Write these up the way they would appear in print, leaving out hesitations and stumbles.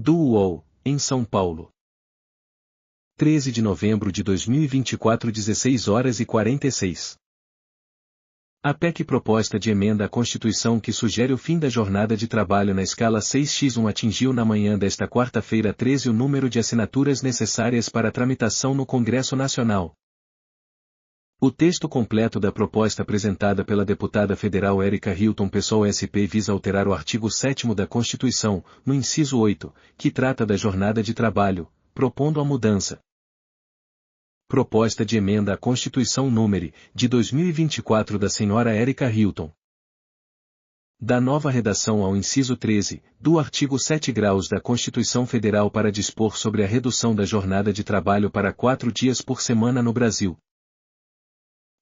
Do UOL, em São Paulo. 13 de novembro de 2024, 16 horas e 46. A PEC proposta de emenda à Constituição que sugere o fim da jornada de trabalho na escala 6x1 atingiu na manhã desta quarta-feira 13 o número de assinaturas necessárias para a tramitação no Congresso Nacional. O texto completo da proposta apresentada pela deputada federal Érica Hilton Pessoal SP visa alterar o artigo 7º da Constituição, no inciso 8, que trata da jornada de trabalho, propondo a mudança. Proposta de emenda à Constituição número de 2024 da senhora Érica Hilton. Da nova redação ao inciso 13, do artigo 7 graus da Constituição Federal para dispor sobre a redução da jornada de trabalho para 4 dias por semana no Brasil.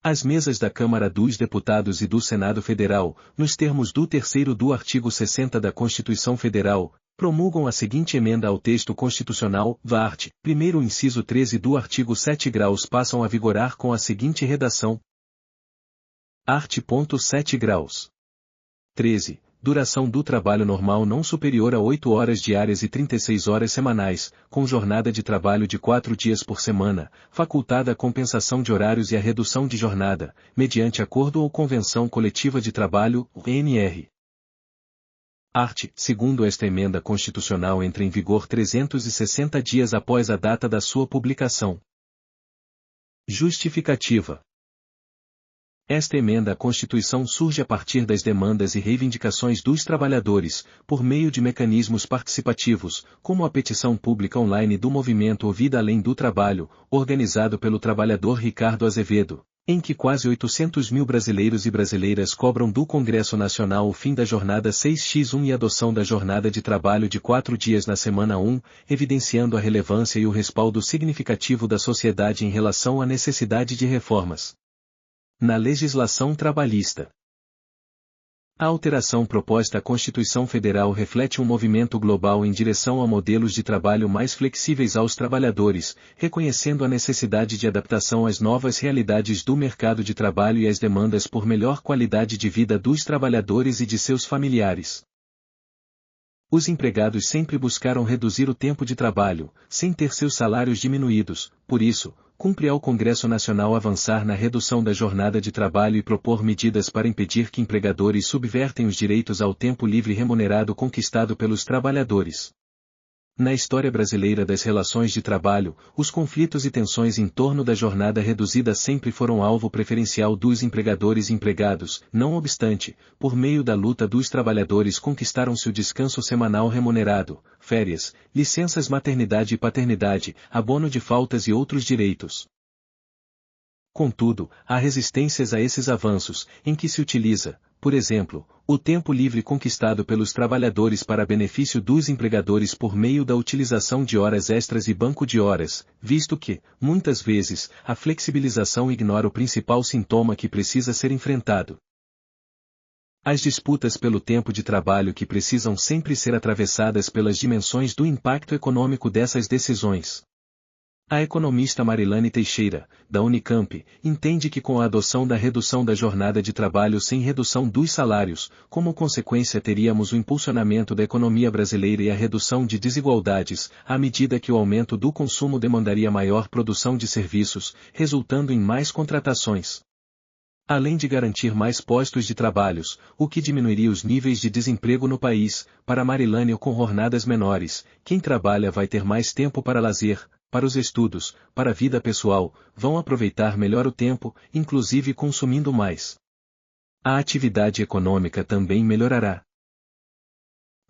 As mesas da Câmara dos Deputados e do Senado Federal, nos termos do 3º do artigo 60 da Constituição Federal, promulgam a seguinte emenda ao texto constitucional, VART, primeiro inciso 13 do artigo 7 graus passam a vigorar com a seguinte redação. Art.7 graus. 13. Duração do trabalho normal não superior a 8 horas diárias e 36 horas semanais, com jornada de trabalho de 4 dias por semana, facultada a compensação de horários e a redução de jornada, mediante acordo ou convenção coletiva de trabalho, NR. Art. Segundo esta emenda constitucional entra em vigor 360 dias após a data da sua publicação. Justificativa. Esta emenda à Constituição surge a partir das demandas e reivindicações dos trabalhadores, por meio de mecanismos participativos, como a petição pública online do movimento Ouvida Além do Trabalho, organizado pelo trabalhador Ricardo Azevedo, em que quase 800 mil brasileiros e brasileiras cobram do Congresso Nacional o fim da jornada 6x1 e a adoção da jornada de trabalho de 4 dias na semana 1, evidenciando a relevância e o respaldo significativo da sociedade em relação à necessidade de reformas na legislação trabalhista. A alteração proposta à Constituição Federal reflete um movimento global em direção a modelos de trabalho mais flexíveis aos trabalhadores, reconhecendo a necessidade de adaptação às novas realidades do mercado de trabalho e às demandas por melhor qualidade de vida dos trabalhadores e de seus familiares. Os empregados sempre buscaram reduzir o tempo de trabalho, sem ter seus salários diminuídos, por isso, cumpre ao Congresso Nacional avançar na redução da jornada de trabalho e propor medidas para impedir que empregadores subvertem os direitos ao tempo livre remunerado conquistado pelos trabalhadores. Na história brasileira das relações de trabalho, os conflitos e tensões em torno da jornada reduzida sempre foram alvo preferencial dos empregadores e empregados, não obstante, por meio da luta dos trabalhadores conquistaram-se o descanso semanal remunerado, férias, licenças maternidade e paternidade, abono de faltas e outros direitos. Contudo, há resistências a esses avanços, em que se utiliza, por exemplo, o tempo livre conquistado pelos trabalhadores para benefício dos empregadores por meio da utilização de horas extras e banco de horas, visto que, muitas vezes, a flexibilização ignora o principal sintoma que precisa ser enfrentado. As disputas pelo tempo de trabalho que precisam sempre ser atravessadas pelas dimensões do impacto econômico dessas decisões. A economista Marilane Teixeira, da Unicamp, entende que com a adoção da redução da jornada de trabalho sem redução dos salários, como consequência teríamos o impulsionamento da economia brasileira e a redução de desigualdades, à medida que o aumento do consumo demandaria maior produção de serviços, resultando em mais contratações. Além de garantir mais postos de trabalhos, o que diminuiria os níveis de desemprego no país, para Marilane com jornadas menores, quem trabalha vai ter mais tempo para lazer, para os estudos, para a vida pessoal, vão aproveitar melhor o tempo, inclusive consumindo mais. A atividade econômica também melhorará.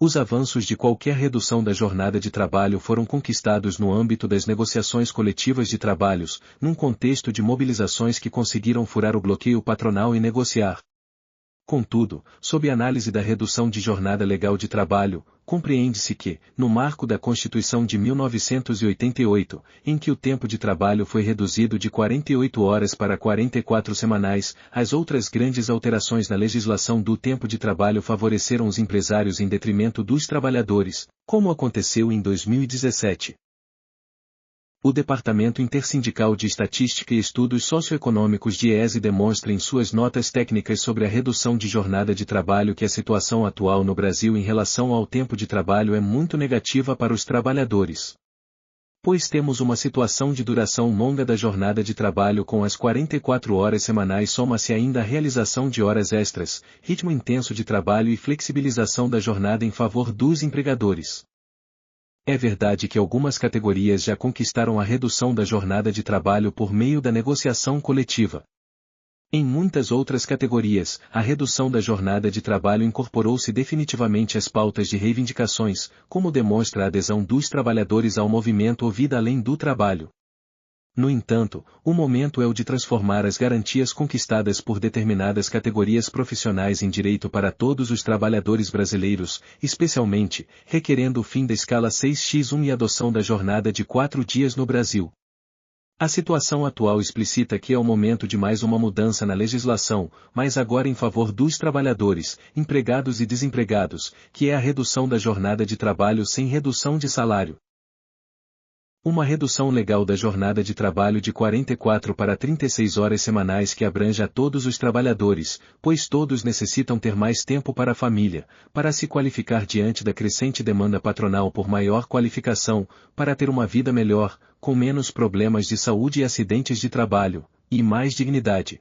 Os avanços de qualquer redução da jornada de trabalho foram conquistados no âmbito das negociações coletivas de trabalhos, num contexto de mobilizações que conseguiram furar o bloqueio patronal e negociar. Contudo, sob análise da redução de jornada legal de trabalho, compreende-se que, no marco da Constituição de 1988, em que o tempo de trabalho foi reduzido de 48 horas para 44 semanais, as outras grandes alterações na legislação do tempo de trabalho favoreceram os empresários em detrimento dos trabalhadores, como aconteceu em 2017. O Departamento Intersindical de Estatística e Estudos Socioeconômicos (DIESE) demonstra em suas notas técnicas sobre a redução de jornada de trabalho que a situação atual no Brasil em relação ao tempo de trabalho é muito negativa para os trabalhadores. Pois temos uma situação de duração longa da jornada de trabalho com as 44 horas semanais, soma-se ainda a realização de horas extras, ritmo intenso de trabalho e flexibilização da jornada em favor dos empregadores. É verdade que algumas categorias já conquistaram a redução da jornada de trabalho por meio da negociação coletiva. Em muitas outras categorias, a redução da jornada de trabalho incorporou-se definitivamente às pautas de reivindicações, como demonstra a adesão dos trabalhadores ao movimento Vida Além do Trabalho. No entanto, o momento é o de transformar as garantias conquistadas por determinadas categorias profissionais em direito para todos os trabalhadores brasileiros, especialmente, requerendo o fim da escala 6x1 e a adoção da jornada de 4 dias no Brasil. A situação atual explicita que é o momento de mais uma mudança na legislação, mas agora em favor dos trabalhadores, empregados e desempregados, que é a redução da jornada de trabalho sem redução de salário. Uma redução legal da jornada de trabalho de 44 para 36 horas semanais que abranja a todos os trabalhadores, pois todos necessitam ter mais tempo para a família, para se qualificar diante da crescente demanda patronal por maior qualificação, para ter uma vida melhor, com menos problemas de saúde e acidentes de trabalho, e mais dignidade.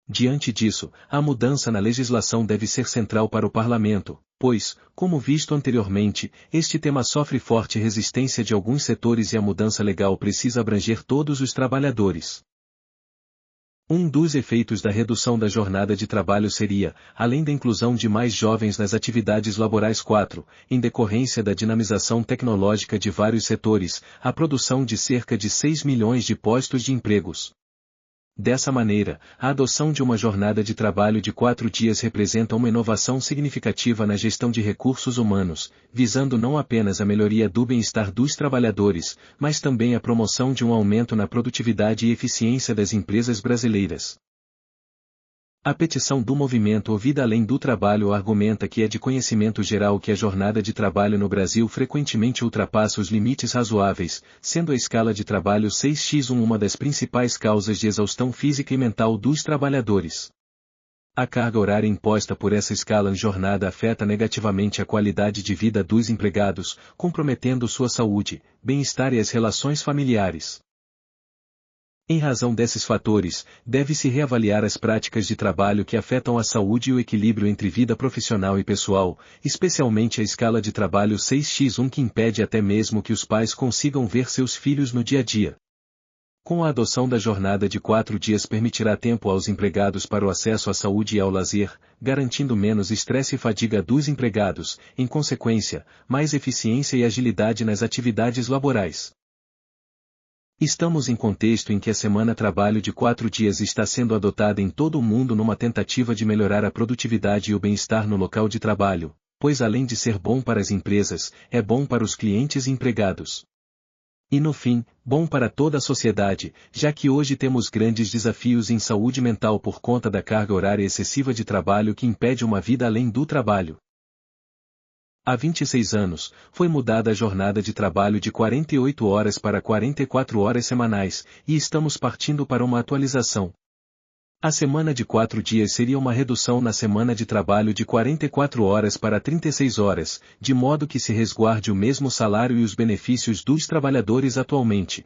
Diante disso, a mudança na legislação deve ser central para o Parlamento, pois, como visto anteriormente, este tema sofre forte resistência de alguns setores e a mudança legal precisa abranger todos os trabalhadores. Um dos efeitos da redução da jornada de trabalho seria, além da inclusão de mais jovens nas atividades laborais 4, em decorrência da dinamização tecnológica de vários setores, a produção de cerca de 6 milhões de postos de empregos. Dessa maneira, a adoção de uma jornada de trabalho de 4 dias representa uma inovação significativa na gestão de recursos humanos, visando não apenas a melhoria do bem-estar dos trabalhadores, mas também a promoção de um aumento na produtividade e eficiência das empresas brasileiras. A petição do movimento Vida Além do Trabalho argumenta que é de conhecimento geral que a jornada de trabalho no Brasil frequentemente ultrapassa os limites razoáveis, sendo a escala de trabalho 6x1 uma das principais causas de exaustão física e mental dos trabalhadores. A carga horária imposta por essa escala de jornada afeta negativamente a qualidade de vida dos empregados, comprometendo sua saúde, bem-estar e as relações familiares. Em razão desses fatores, deve-se reavaliar as práticas de trabalho que afetam a saúde e o equilíbrio entre vida profissional e pessoal, especialmente a escala de trabalho 6x1 que impede até mesmo que os pais consigam ver seus filhos no dia a dia. Com a adoção da jornada de 4 dias permitirá tempo aos empregados para o acesso à saúde e ao lazer, garantindo menos estresse e fadiga dos empregados, em consequência, mais eficiência e agilidade nas atividades laborais. Estamos em contexto em que a semana trabalho de 4 dias está sendo adotada em todo o mundo numa tentativa de melhorar a produtividade e o bem-estar no local de trabalho, pois além de ser bom para as empresas, é bom para os clientes e empregados. E no fim, bom para toda a sociedade, já que hoje temos grandes desafios em saúde mental por conta da carga horária excessiva de trabalho que impede uma vida além do trabalho. Há 26 anos, foi mudada a jornada de trabalho de 48 horas para 44 horas semanais, e estamos partindo para uma atualização. A semana de 4 dias seria uma redução na semana de trabalho de 44 horas para 36 horas, de modo que se resguarde o mesmo salário e os benefícios dos trabalhadores atualmente.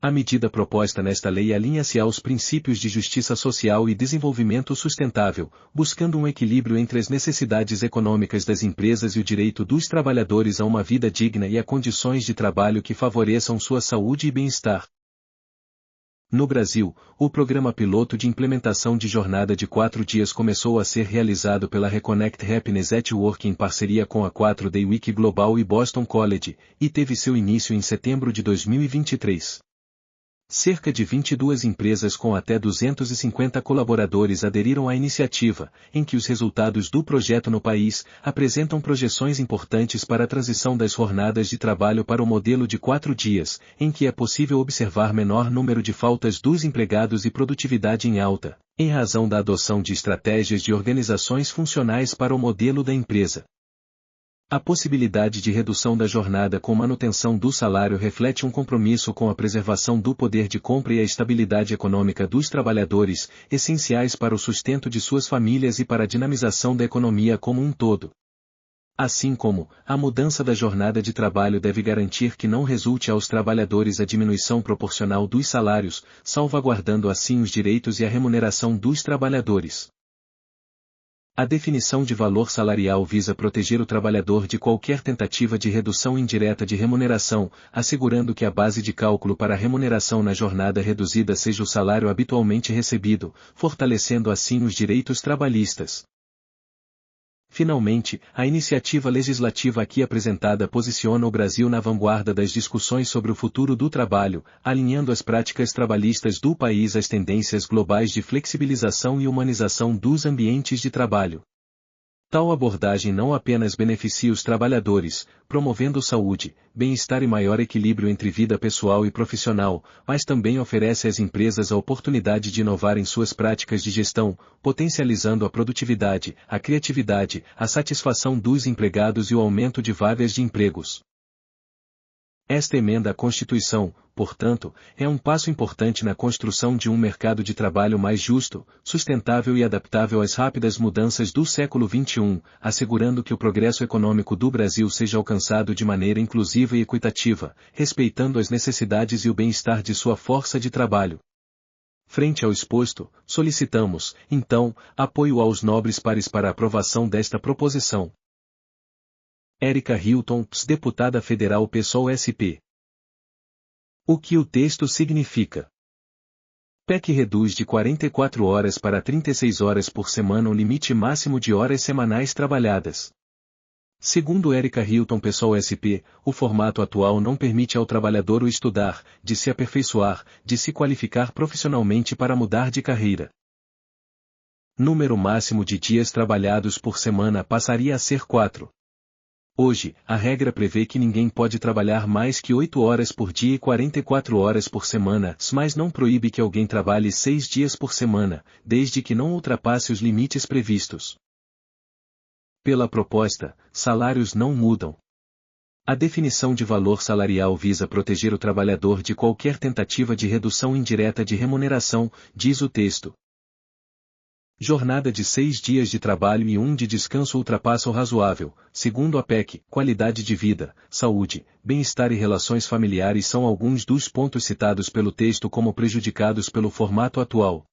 A medida proposta nesta lei alinha-se aos princípios de justiça social e desenvolvimento sustentável, buscando um equilíbrio entre as necessidades econômicas das empresas e o direito dos trabalhadores a uma vida digna e a condições de trabalho que favoreçam sua saúde e bem-estar. No Brasil, o programa piloto de implementação de jornada de 4 dias começou a ser realizado pela Reconnect Happiness at Work em parceria com a 4-Day Week Global e Boston College, e teve seu início em setembro de 2023. Cerca de 22 empresas com até 250 colaboradores aderiram à iniciativa, em que os resultados do projeto no país apresentam projeções importantes para a transição das jornadas de trabalho para o modelo de 4 dias, em que é possível observar menor número de faltas dos empregados e produtividade em alta, em razão da adoção de estratégias de organizações funcionais para o modelo da empresa. A possibilidade de redução da jornada com manutenção do salário reflete um compromisso com a preservação do poder de compra e a estabilidade econômica dos trabalhadores, essenciais para o sustento de suas famílias e para a dinamização da economia como um todo. Assim como, a mudança da jornada de trabalho deve garantir que não resulte aos trabalhadores a diminuição proporcional dos salários, salvaguardando assim os direitos e a remuneração dos trabalhadores. A definição de valor salarial visa proteger o trabalhador de qualquer tentativa de redução indireta de remuneração, assegurando que a base de cálculo para a remuneração na jornada reduzida seja o salário habitualmente recebido, fortalecendo assim os direitos trabalhistas. Finalmente, a iniciativa legislativa aqui apresentada posiciona o Brasil na vanguarda das discussões sobre o futuro do trabalho, alinhando as práticas trabalhistas do país às tendências globais de flexibilização e humanização dos ambientes de trabalho. Tal abordagem não apenas beneficia os trabalhadores, promovendo saúde, bem-estar e maior equilíbrio entre vida pessoal e profissional, mas também oferece às empresas a oportunidade de inovar em suas práticas de gestão, potencializando a produtividade, a criatividade, a satisfação dos empregados e o aumento de vagas de empregos. Esta emenda à Constituição, portanto, é um passo importante na construção de um mercado de trabalho mais justo, sustentável e adaptável às rápidas mudanças do século XXI, assegurando que o progresso econômico do Brasil seja alcançado de maneira inclusiva e equitativa, respeitando as necessidades e o bem-estar de sua força de trabalho. Frente ao exposto, solicitamos, então, apoio aos nobres pares para a aprovação desta proposição. Érica Hilton, deputada federal PSOL SP. O que o texto significa? PEC reduz de 44 horas para 36 horas por semana o limite máximo de horas semanais trabalhadas. Segundo Érica Hilton PSOL SP, o formato atual não permite ao trabalhador o estudar, de se aperfeiçoar, de se qualificar profissionalmente para mudar de carreira. Número máximo de dias trabalhados por semana passaria a ser 4. Hoje, a regra prevê que ninguém pode trabalhar mais que 8 horas por dia e 44 horas por semana, mas não proíbe que alguém trabalhe 6 dias por semana, desde que não ultrapasse os limites previstos. Pela proposta, salários não mudam. A definição de valor salarial visa proteger o trabalhador de qualquer tentativa de redução indireta de remuneração, diz o texto. Jornada de 6 dias de trabalho e 1 de descanso ultrapassa o razoável, segundo a PEC, qualidade de vida, saúde, bem-estar e relações familiares são alguns dos pontos citados pelo texto como prejudicados pelo formato atual.